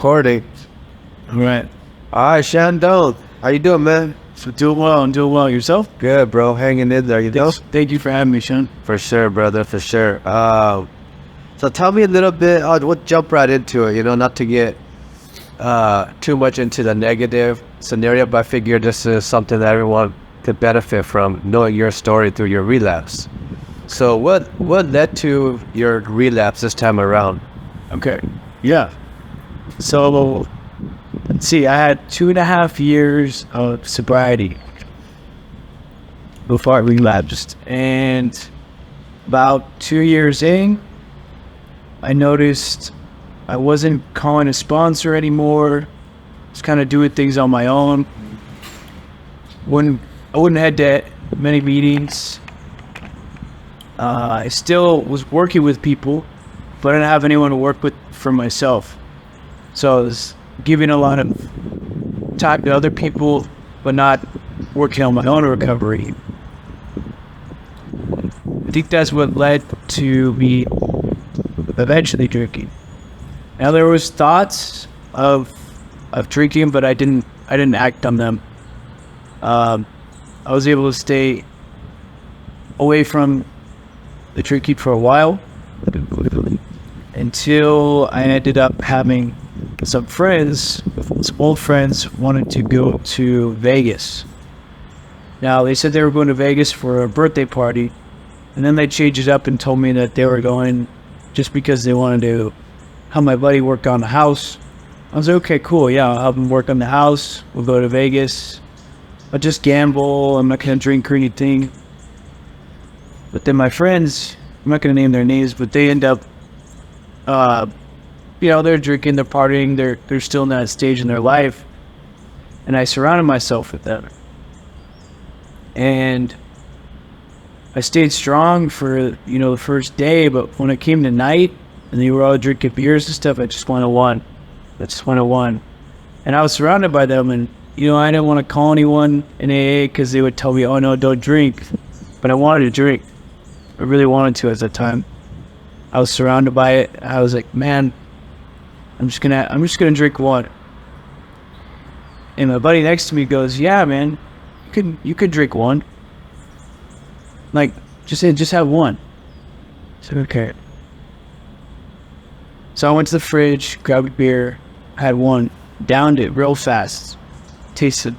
recording. All right. All right, Chandon. How you doing, man? So doing well. I'm doing well. Yourself? Good, bro. Hanging in there. You know? Thank you for having me, Sean. For sure, brother. For sure. So tell me a little bit. We'll jump right into it. You know, not to get too much into the negative scenario, but I figure this is something that everyone could benefit from, knowing your story through your relapse. So what led to your relapse this time around? Okay. Yeah. So let's see. I had 2.5 years of sobriety before I relapsed, and about 2 years in, I noticed I wasn't calling a sponsor anymore. I was kind of doing things on my own. I wouldn't head to many meetings. I still was working with people, but I didn't have anyone to work with for myself. So I was giving a lot of time to other people, but not working on my own recovery. I think that's what led to me eventually drinking. Now there was thoughts of drinking, but I didn't act on them. I was able to stay away from the drinking for a while until I ended up having some old friends wanted to go to Vegas. Now they said they were going to Vegas for a birthday party, and then they changed it up and told me that they were going just because they wanted to help my buddy work on the house. I was like, okay, cool, yeah, I'll help him work on the house. We'll go to Vegas. I'll just gamble. I'm not going to drink or anything. But then my friends, I'm not going to name their names, but they end up, they're drinking, they're partying, they're still in that stage in their life. And I surrounded myself with them. And I stayed strong for, the first day, but when it came to night, and they were all drinking beers and stuff, I just went to one. And I was surrounded by them, and, I didn't want to call anyone in AA because they would tell me, oh no, don't drink. But I wanted to drink. I really wanted to at that time. I was surrounded by it. I was like, man, I'm just gonna drink one. And my buddy next to me goes, yeah, man, you could drink one. Like, just have one. I said, okay. So I went to the fridge, grabbed a beer, had one, downed it real fast. Tasted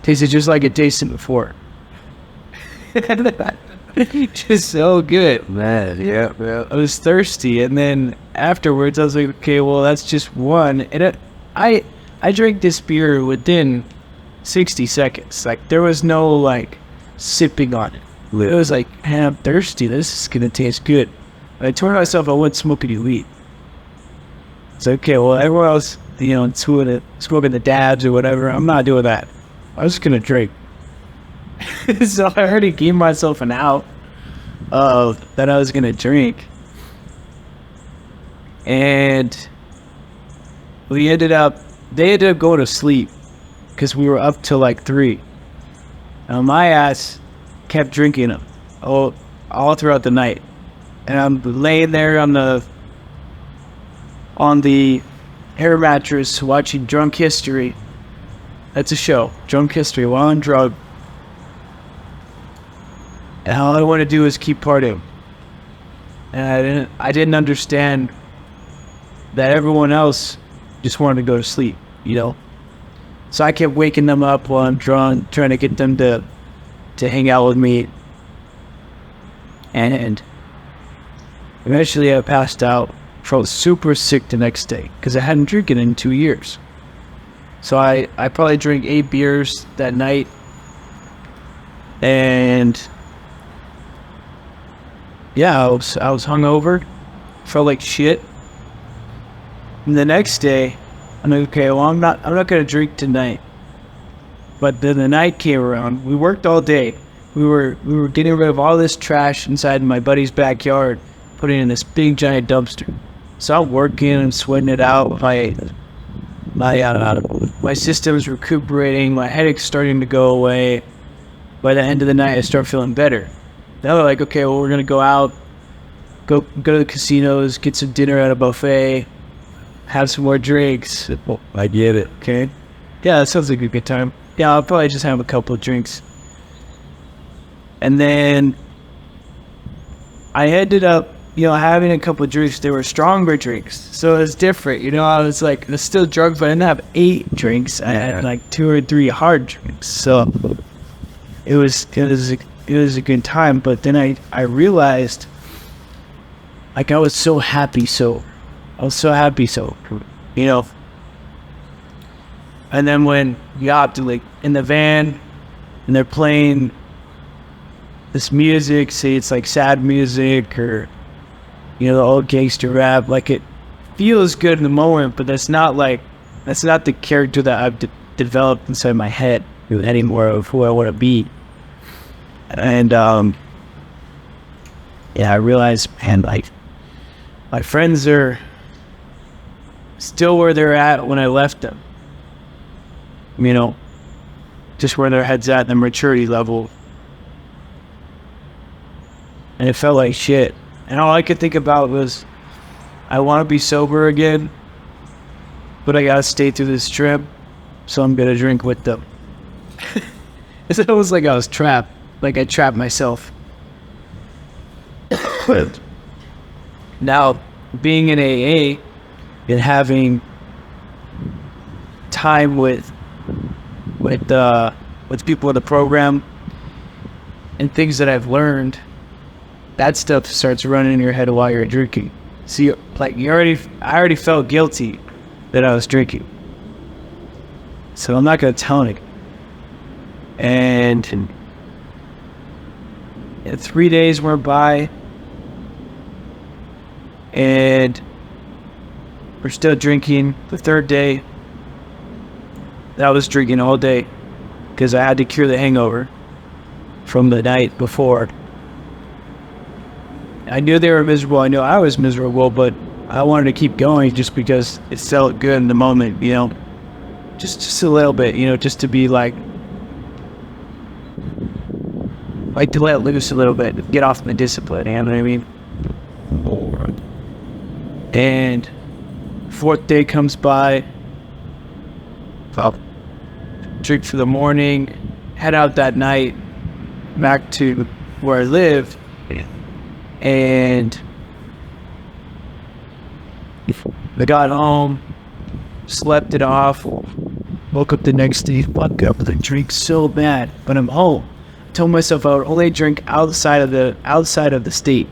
just like it tasted before. Just so good, Man, yeah. I was thirsty, and then afterwards I was like, okay, well, that's just one. And I drank this beer within 60 seconds. Like, there was no like sipping on it. It was like, man, I'm thirsty, this is gonna taste good. And I told myself I wouldn't smoke any weed. It's okay, well, everyone else, smoking the dabs or whatever, I'm not doing that. I was just gonna drink. So I already gave myself an out of that I was gonna drink. And they ended up going to sleep because we were up till like 3. And my ass kept drinking them all throughout the night. And I'm laying there on the air mattress watching Drunk History. That's a show, Drunk History, while I'm drunk. And all I want to do is keep partying. And I didn't understand that everyone else just wanted to go to sleep, So I kept waking them up while I'm drunk, trying to get them to hang out with me. And eventually I passed out. Felt super sick the next day because I hadn't drinking in 2 years. So I probably drank 8 beers that night. And yeah, I was hungover, felt like shit. And the next day, I'm like, okay, well, I'm not gonna drink tonight. But then the night came around. We worked all day. We were getting rid of all this trash inside my buddy's backyard, putting it in this big giant dumpster. So I'm working and sweating it out. My system's recuperating. My headache's starting to go away. By the end of the night, I start feeling better. Now they're like, okay, well, we're gonna go out, go to the casinos, get some dinner at a buffet, have some more drinks. I get it. Okay. Yeah, that sounds like a good time. Yeah, I'll probably just have a couple of drinks. And then I ended up, having a couple of drinks. They were stronger drinks. So it was different. I was like, I was still drunk, but I didn't have 8 drinks. I had like 2 or 3 hard drinks. So it was a good time. But then I realized, like, I was so happy. And then when you hopped like in the van and they're playing this music, say it's like sad music or the old gangster rap, like it feels good in the moment, but that's not the character that I've developed inside my head anymore of who I want to be. And I realized, man, like my friends are still where they're at when I left them. Just where their head's at, the maturity level. And it felt like shit. And all I could think about was, I want to be sober again, but I gotta stay through this trip, so I'm gonna drink with them. It's almost like I was trapped. Like I trapped myself. Now, being in AA and having time with people in the program and things that I've learned, that stuff starts running in your head while you're drinking. See, like I already felt guilty that I was drinking, so I'm not gonna tell it. And 3 days went by, and we're still drinking. The 3rd day, I was drinking all day because I had to cure the hangover from the night before. I knew they were miserable. I knew I was miserable, but I wanted to keep going just because it felt good in the moment, just a little bit, just to be like to let loose a little bit, get off my discipline, you know what I mean? And 4th day comes by, I'll drink for the morning, head out that night back to where I lived, and I got home, slept it off, woke up the next day, fuck up, I drink so bad, but I'm home. I told myself I would only drink outside of the state,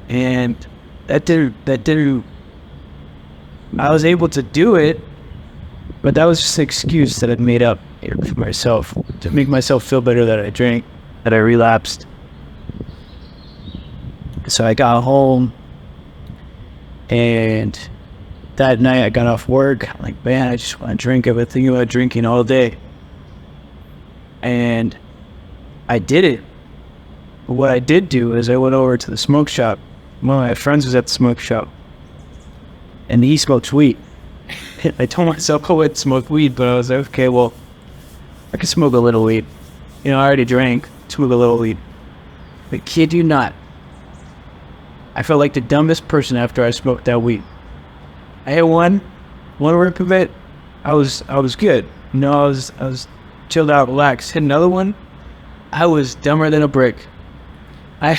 and that didn't. I was able to do it, but that was just an excuse that I'd made up for myself to make myself feel better that I drank, that I relapsed. So I got home, and that night I got off work. I'm like, man, I just want to drink. I've been thinking about drinking all day. And I did it. But what I did do is I went over to the smoke shop. One of my friends was at the smoke shop, and he smokes weed. I told myself I wouldn't smoke weed, but I was like, okay, well, I can smoke a little weed. I already drank, smoke a little weed. But kid you not, I felt like the dumbest person after I smoked that weed. I had one rip of it. I was good. I was chilled out, relaxed. Hit another one. I was dumber than a brick. I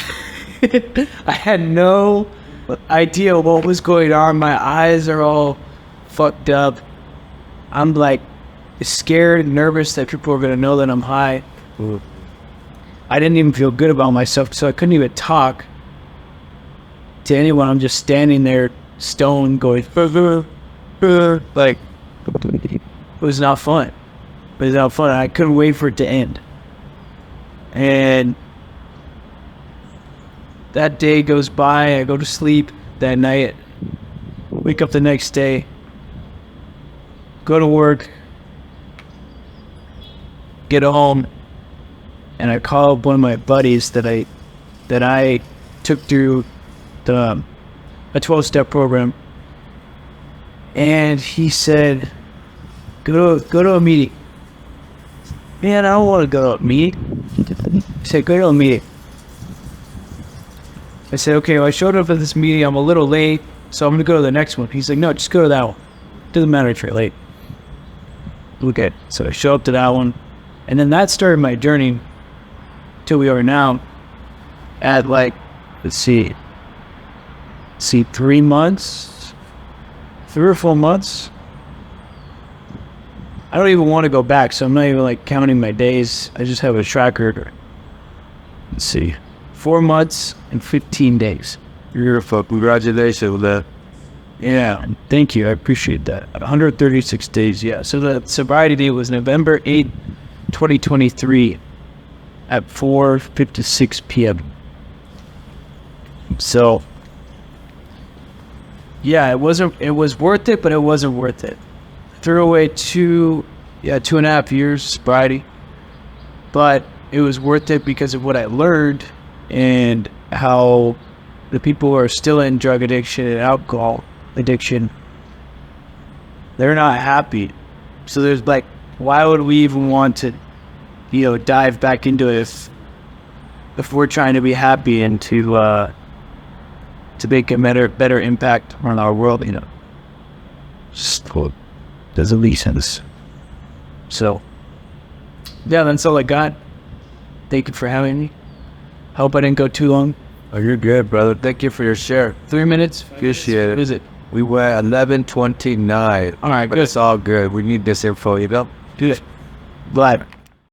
had no idea what was going on. My eyes are all fucked up. I'm like scared and nervous that people are gonna know that I'm high. I didn't even feel good about myself, so I couldn't even talk to anyone. I'm just standing there, stoned, going like, it was not fun. It was not fun. I couldn't wait for it to end. And that day goes by. I go to sleep that night. Wake up the next day. Go to work. Get home. And I call up one of my buddies that I took through a 12-step program. And he said, go to a meeting. Man, I don't want to go to a meeting. He said, go to a meeting. I said, okay, well, I showed up at this meeting. I'm a little late. So I'm gonna go to the next one. He's like, no, just go to that one. Doesn't matter if you're late. Okay, so I show up to that one, and then that started my journey till we are now at like, let's see, 3 months, 3 or 4 months. I don't even want to go back, so I'm not even like counting my days. I just have a tracker. Let's see, 4 months and 15 days. Beautiful. Congratulations with that. Yeah, thank you. I appreciate that. 136 days, yeah. So the sobriety date was November 8th, 2023 at 4:56 p.m. So, yeah, it was worth it, but it wasn't worth it. Threw away 2.5 years sobriety, but it was worth it because of what I learned and how the people who are still in drug addiction and alcohol addiction, they're not happy. So there's like, why would we even want to, dive back into it if we're trying to be happy and to make a better impact on our world, Just doesn't make sense. So, yeah, that's all I got. Thank you for having me. Hope I didn't go too long. Oh, you're good, brother. Thank you for your share. 3 minutes. Appreciate it. What is it? We went 11:29. All right, but good. it's all good. We need this info, Do it. Live.